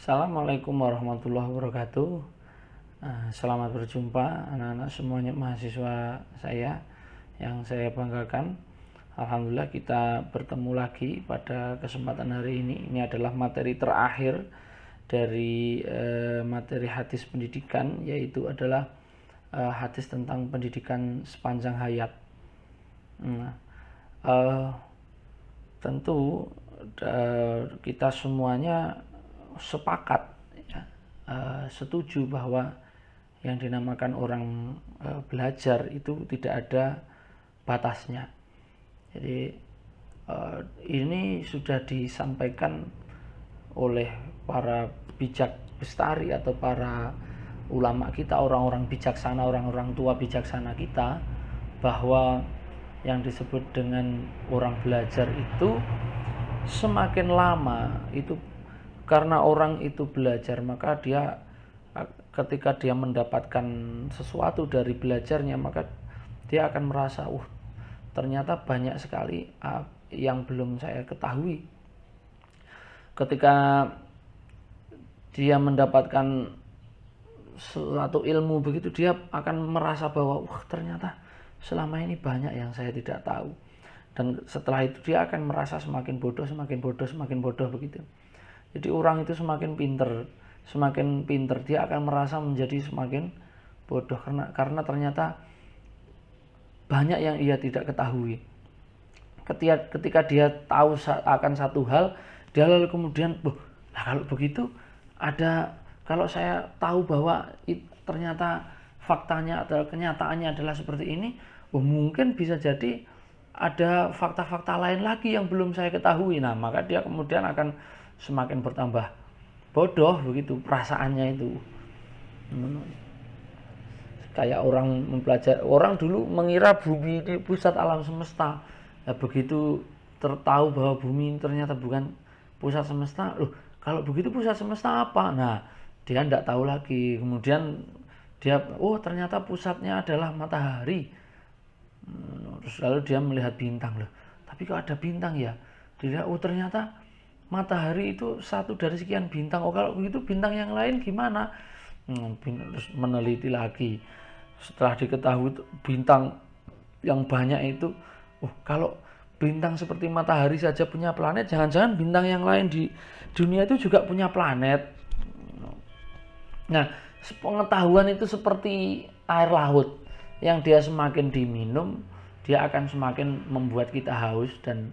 Assalamualaikum warahmatullahi wabarakatuh. Selamat berjumpa anak-anak semuanya, mahasiswa saya yang saya banggakan. Alhamdulillah kita bertemu lagi pada kesempatan hari ini. Ini adalah materi terakhir dari materi hadis pendidikan, yaitu adalah hadis tentang pendidikan sepanjang hayat. Tentu kita semuanya sepakat, ya, setuju bahwa yang dinamakan orang belajar itu tidak ada batasnya. Jadi ini sudah disampaikan oleh para bijak bestari atau para ulama kita, orang-orang bijaksana, orang-orang tua bijaksana kita, bahwa yang disebut dengan orang belajar itu semakin lama itu, karena orang itu belajar, maka dia ketika dia mendapatkan sesuatu dari belajarnya, maka dia akan merasa, ternyata banyak sekali yang belum saya ketahui. Ketika dia mendapatkan suatu ilmu begitu, dia akan merasa bahwa ternyata selama ini banyak yang saya tidak tahu. Dan setelah itu dia akan merasa semakin bodoh, semakin bodoh, semakin bodoh begitu. Jadi orang itu semakin pinter dia akan merasa menjadi semakin bodoh karena ternyata banyak yang ia tidak ketahui. Ketika dia tahu akan satu hal, dia lalu kemudian, kalau begitu kalau saya tahu bahwa ternyata faktanya atau kenyataannya adalah seperti ini, mungkin bisa jadi ada fakta-fakta lain lagi yang belum saya ketahui. Nah, maka dia kemudian akan semakin bertambah bodoh begitu perasaannya itu. Kayak orang mempelajari, orang dulu mengira bumi ini pusat alam semesta. Begitu tahu bahwa bumi ternyata bukan pusat semesta, kalau begitu pusat semesta apa? Nah, dia tidak tahu lagi. Kemudian dia, ternyata pusatnya adalah matahari. Terus lalu dia melihat bintang, tapi kok ada bintang ya? Dia, ternyata matahari itu satu dari sekian bintang. Kalau begitu bintang yang lain gimana? Terus meneliti lagi. Setelah diketahui bintang yang banyak itu, kalau bintang seperti matahari saja punya planet, jangan-jangan bintang yang lain di dunia itu juga punya planet. Nah, pengetahuan itu seperti air laut yang dia semakin diminum, dia akan semakin membuat kita haus, dan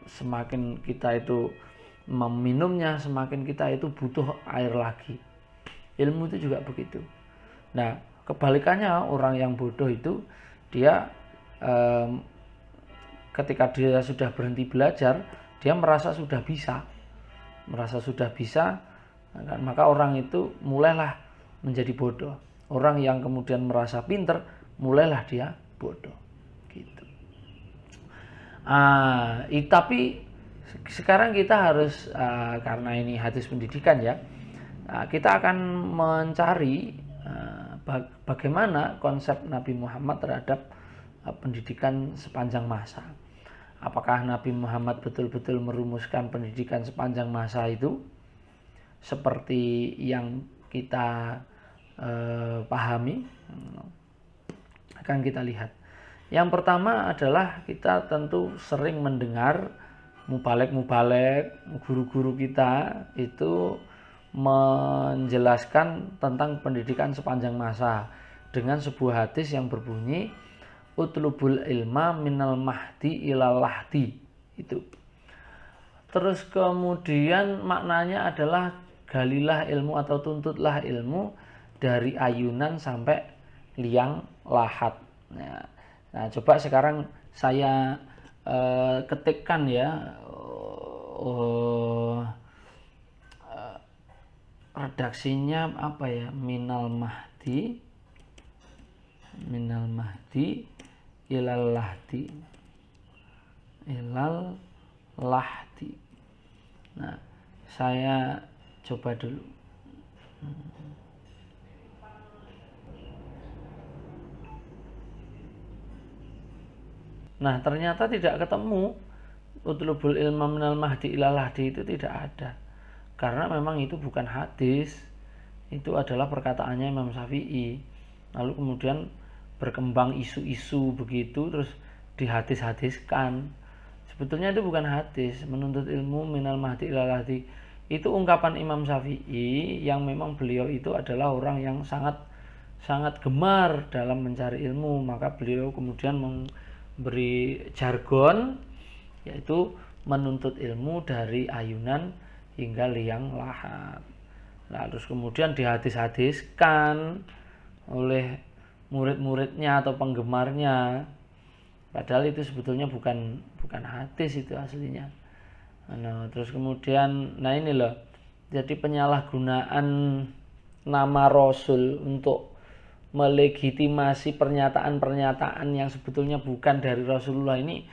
semakin kita itu meminumnya, semakin kita itu butuh air lagi. Ilmu itu juga begitu. Nah, kebalikannya, orang yang bodoh itu dia ketika dia sudah berhenti belajar, dia merasa sudah bisa, maka orang itu mulailah menjadi bodoh. Orang yang kemudian merasa pinter, mulailah dia bodoh. Gitu. Tapi sekarang kita harus, karena ini hadis pendidikan ya, kita akan mencari bagaimana konsep Nabi Muhammad terhadap pendidikan sepanjang masa. Apakah Nabi Muhammad betul-betul merumuskan pendidikan sepanjang masa itu seperti yang kita pahami? Akan kita lihat. Yang pertama adalah kita tentu sering mendengar mubalek, guru-guru kita itu menjelaskan tentang pendidikan sepanjang masa dengan sebuah hadis yang berbunyi, utlubul ilma minal mahdi ilal lahdi. Itu. Terus kemudian maknanya adalah galilah ilmu atau tuntutlah ilmu dari ayunan sampai liang lahat. Nah, coba sekarang saya ketikkan ya redaksinya apa ya, minal mahdi ilal lahdi. Nah, saya coba dulu. Nah, ternyata tidak ketemu utlubul ilma minal mahdi ilal lahdi, itu tidak ada. karena memang itu bukan hadis, itu adalah perkataannya Imam Syafi'i. Lalu kemudian berkembang isu-isu begitu, terus dihadis-hadiskan. Sebetulnya itu bukan hadis. Menuntut ilmu minal mahdi ilal lahdi itu ungkapan Imam Syafi'i yang memang beliau itu adalah orang yang sangat gemar dalam mencari ilmu, maka beliau kemudian memberi jargon, yaitu menuntut ilmu dari ayunan hingga liang lahat. Nah, terus kemudian dihadis-hadiskan oleh murid-muridnya atau penggemarnya, padahal itu sebetulnya bukan hadis itu aslinya. Nah, terus kemudian ini loh, jadi penyalahgunaan nama Rasul untuk melegitimasi pernyataan-pernyataan yang sebetulnya bukan dari Rasulullah ini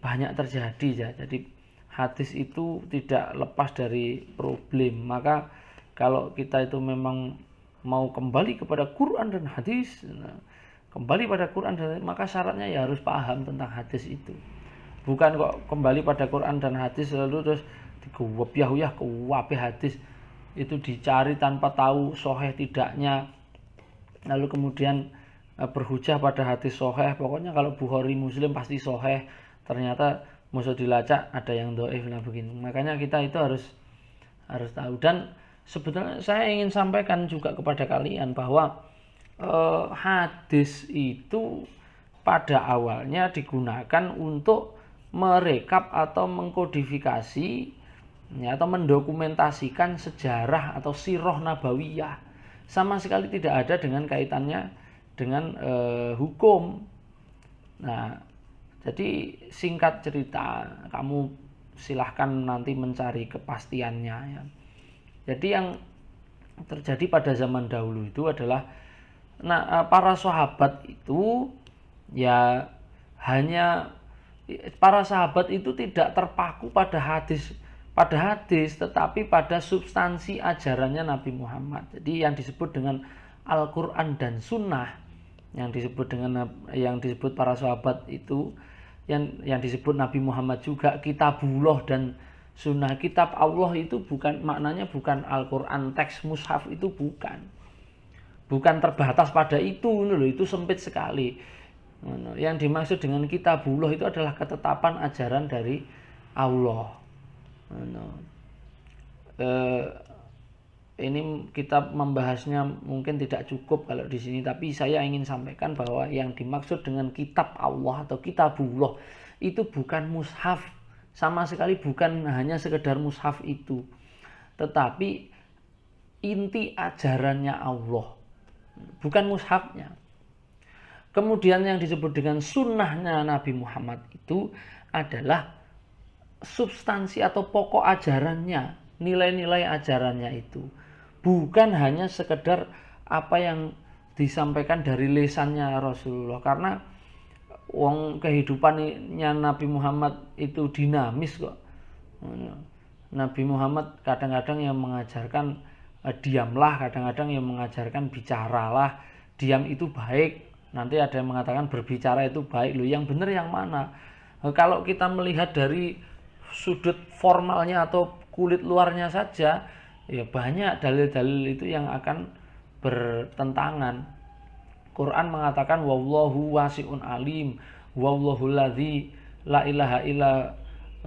banyak terjadi ya. Jadi hadis itu tidak lepas dari problem. Maka kalau kita itu memang mau kembali kepada Quran dan hadis, kembali pada Quran dan hadis, maka syaratnya ya harus paham tentang hadis itu. Bukan kok kembali pada Quran dan hadis lalu terus dikewabyah kewabe hadis itu dicari tanpa tahu sahih tidaknya, lalu kemudian berhujah pada hadis sahih, pokoknya kalau Bukhari Muslim pasti sahih, ternyata musuh dilacak ada yang dhaif lah begini. Makanya kita itu harus tahu. Dan sebetulnya saya ingin sampaikan juga kepada kalian bahwa hadis itu pada awalnya digunakan untuk merekap atau mengkodifikasi ya, atau mendokumentasikan sejarah atau sirah nabawiyah, sama sekali tidak ada dengan kaitannya dengan hukum. Nah, jadi singkat cerita, kamu silahkan nanti mencari kepastiannya ya. Jadi yang terjadi pada zaman dahulu itu adalah para sahabat itu ya hanya para sahabat itu tidak terpaku pada hadis tetapi pada substansi ajarannya Nabi Muhammad. Jadi yang disebut dengan Al-Qur'an dan Sunnah, yang disebut para sahabat itu, yang disebut Nabi Muhammad juga Kitabullah dan Sunnah. Kitab Allah itu bukan maknanya bukan Al-Qur'an teks mushaf, itu bukan terbatas pada itu sempit sekali. Yang dimaksud dengan Kitabullah itu adalah ketetapan ajaran dari Allah. Ini kita membahasnya mungkin tidak cukup kalau di sini, tapi saya ingin sampaikan bahwa yang dimaksud dengan kitab Allah atau Kitabullah itu bukan mushaf, sama sekali bukan hanya sekedar mushaf itu, tetapi inti ajarannya Allah, bukan mushafnya. Kemudian yang disebut dengan sunnahnya Nabi Muhammad itu adalah substansi atau pokok ajarannya, nilai-nilai ajarannya itu. Bukan hanya sekedar apa yang disampaikan dari lisannya Rasulullah. Karena kehidupannya Nabi Muhammad itu dinamis kok. Nabi Muhammad kadang-kadang yang mengajarkan diamlah, kadang-kadang yang mengajarkan bicaralah. Diam itu baik. Nanti ada yang mengatakan berbicara itu baik. Loh, yang benar yang mana? Kalau kita melihat dari sudut formalnya atau kulit luarnya saja, ya banyak dalil-dalil itu yang akan bertentangan. Quran mengatakan wallahu wasi'un alim, wallahu ladzi la ilaha illa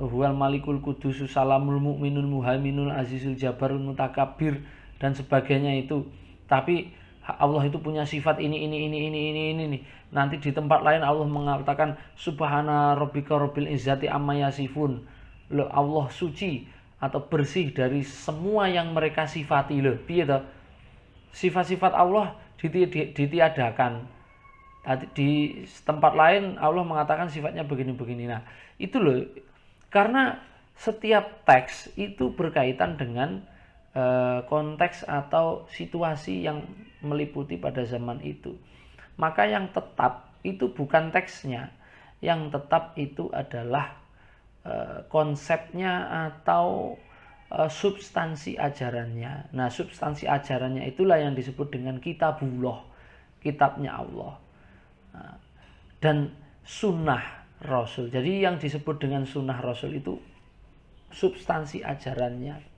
huwal malikul qudusus salamul mu'minul muhaiminul azizul jabarul mutakabbir dan sebagainya itu. Tapi Allah itu punya sifat ini. Nanti di tempat lain Allah mengatakan subhana rabbika rabbil izzati amma yasifun. Loh, Allah suci atau bersih dari semua yang mereka sifati. Loh, piye toh? Sifat-sifat Allah ditiadakan. Di tempat lain Allah mengatakan sifatnya begini-begini. Nah, itu loh. Karena setiap teks itu berkaitan dengan konteks atau situasi yang meliputi pada zaman itu. Maka yang tetap itu bukan teksnya, yang tetap itu adalah konsepnya atau substansi ajarannya. Nah, substansi ajarannya itulah yang disebut dengan Kitabullah, kitabnya Allah. Nah, dan sunnah Rasul. Jadi yang disebut dengan sunnah Rasul itu substansi ajarannya.